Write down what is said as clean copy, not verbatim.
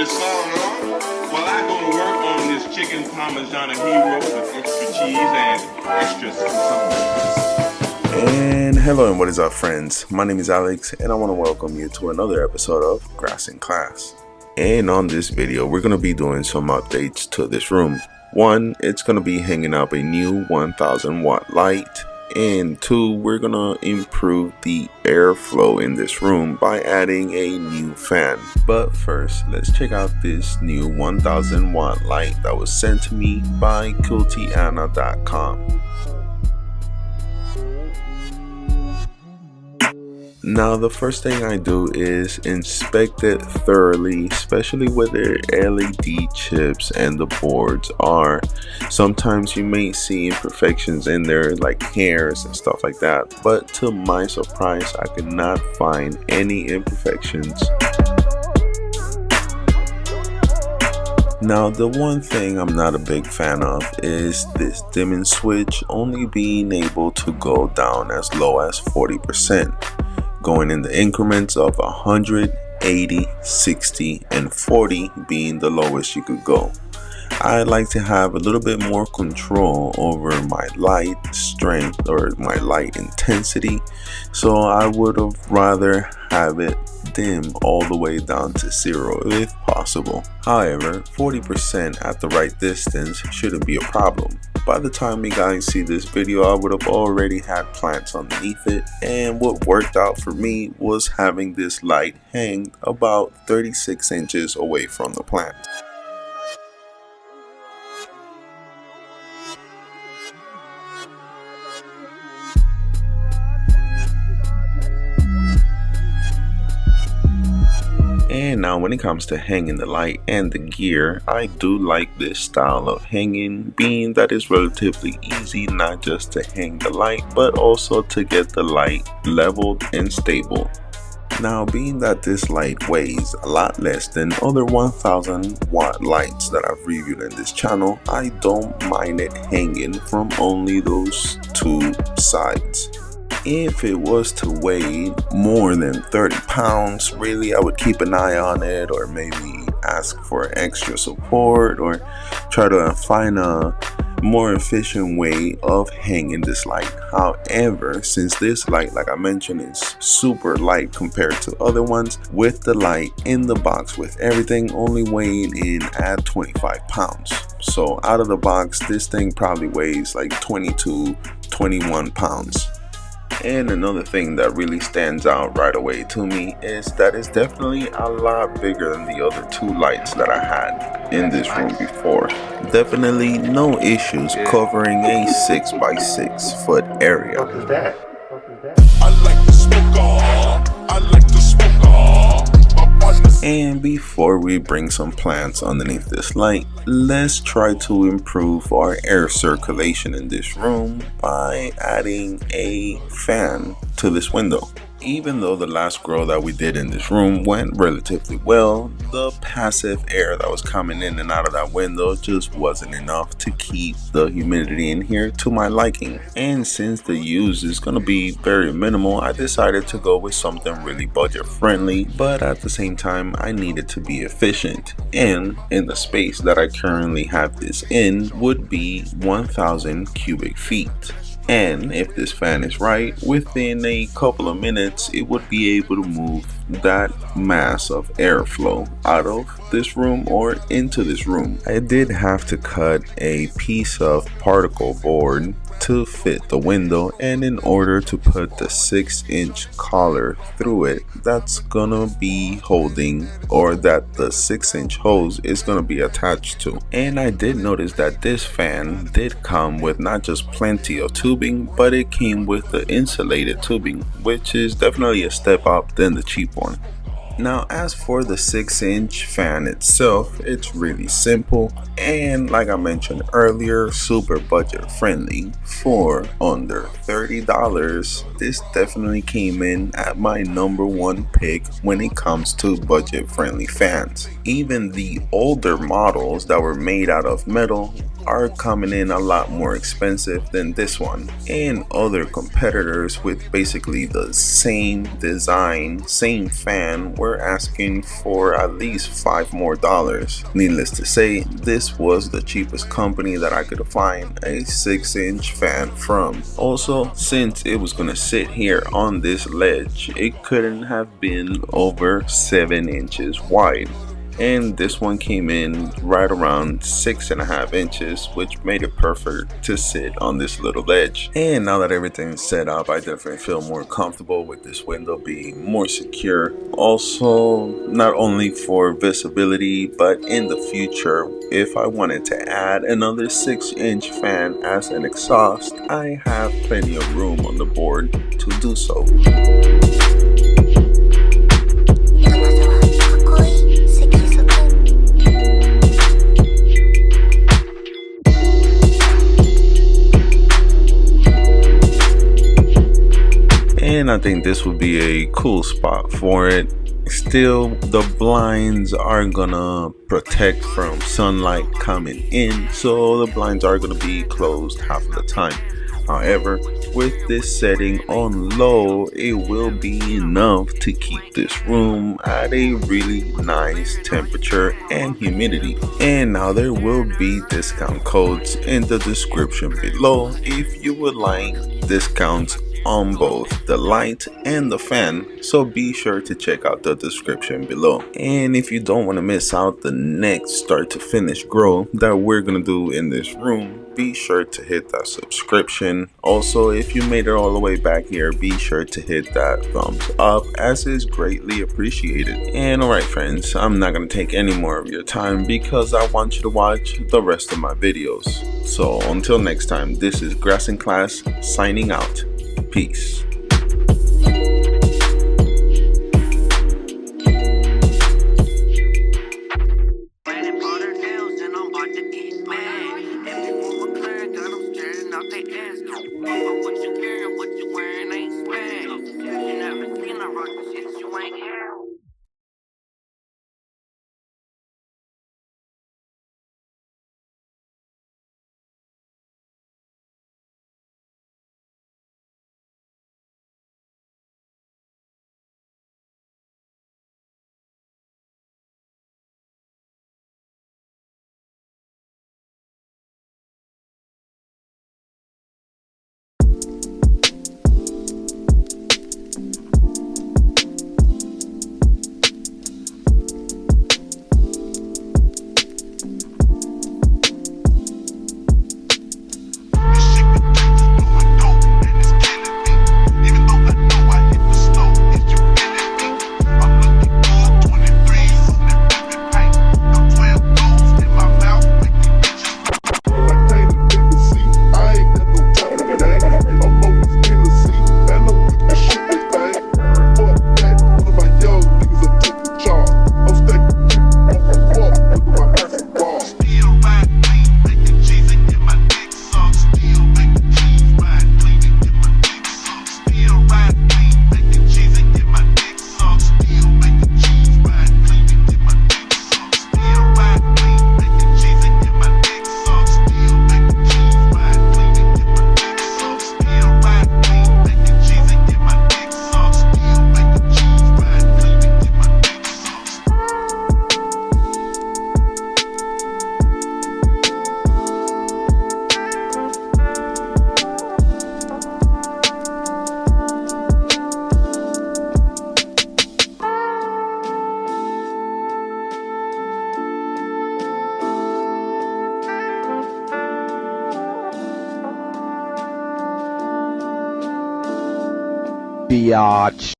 this song on while I go to work on this chicken parmesan hero with extra cheese and extra sauce. And hello and what is up, friends? My name is Alex and I want to welcome you to another episode of Grass in Class. And on this video we're going to be doing some updates to this room. One, it's going to be hanging up a new 1000 watt light. And two, we're going to improve the airflow in this room by adding a new fan. But first, let's check out this new 1000 watt light that was sent to me by CULTIUANA.com. Now the first thing I do is inspect it thoroughly, especially where their LED chips and the boards are. Sometimes you may see imperfections in there like hairs and stuff like that, but to my surprise I could not find any imperfections. Now the one thing I'm not a big fan of is this dimming switch only being able to go down as low as 40%. Going in the increments of 100, 80, 60, and 40 being the lowest you could go. I like to have a little bit more control over my light strength or my light intensity, so I would have rather have it dim all the way down to 0 if possible. However, 40% at the right distance shouldn't be a problem. By the time you guys see this video, I would have already had plants underneath it, and what worked out for me was having this light hang about 36 inches away from the plant. And now when it comes to hanging the light and the gear, I do like this style of hanging, being that it's relatively easy not just to hang the light but also to get the light leveled and stable. Now being that this light weighs a lot less than other 1000 watt lights that I've reviewed in this channel, I don't mind it hanging from only those two sides. If it was to weigh more than 30 pounds, really I would keep an eye on it, or maybe ask for extra support or try to find a more efficient way of hanging this light. However, since this light, like I mentioned, is super light compared to other ones, with the light in the box with everything only weighing in at 25 pounds. So out of the box, this thing probably weighs like 22, 21 pounds. And another thing that really stands out right away to me is that it's definitely a lot bigger than the other two lights that I had in this room before. Definitely no issues covering a 6x6 foot area. What is that? I like the smoker. I like the smoker. And before we bring some plants underneath this light, let's try to improve our air circulation in this room by adding a fan to this window. Even though the last grow that we did in this room went relatively well, the passive air that was coming in and out of that window just wasn't enough to keep the humidity in here to my liking. And since the use is going to be very minimal, I decided to go with something really budget friendly, but at the same time I needed to be efficient. And in the space that I currently have this in would be 1000 cubic feet. And if this fan is right, within a couple of minutes it would be able to move that mass of airflow out of this room or into this room. I did have to cut a piece of particle board to fit the window, and in order to put the 6-inch collar through it that's gonna be holding, or that the 6-inch hose is gonna be attached to. And I did notice that this fan did come with not just plenty of tubing, but it came with the insulated tubing, which is definitely a step up than the cheap one. Now as for the 6-inch fan itself, it's really simple and, like I mentioned earlier, super budget friendly. For under $30, this definitely came in at my #1 pick when it comes to budget friendly fans. Even the older models that were made out of metal are coming in a lot more expensive than this one, and other competitors with basically the same design, same fan, were asking for at least $5 more. Needless to say, this was the cheapest company that I could find a 6-inch fan from. Also, since it was gonna sit here on this ledge, it couldn't have been over 7 inches wide, and this one came in right around 6.5 inches, which made it perfect to sit on this little ledge. And now that everything's set up, I definitely feel more comfortable with this window being more secure. Also, not only for visibility, but in the future, if I wanted to add another 6-inch fan as an exhaust, I have plenty of room on the board to do so. And I think this would be a cool spot for it. Still, the blinds are gonna protect from sunlight coming in, so the blinds are gonna be closed half of the time. However, with this setting on low, it will be enough to keep this room at a really nice temperature and humidity. And now there will be discount codes in the description below if you would like discounts on both the light and the fan, so be sure to check out the description below. And if you don't want to miss out the next start to finish grow that we're gonna do in this room, be sure to hit that subscription. Also, if you made it all the way back here, be sure to hit that thumbs up, as is greatly appreciated. And alright friends, I'm not gonna take any more of your time because I want you to watch the rest of my videos. So until next time, this is Grass in Class signing out. Peace. Biatch.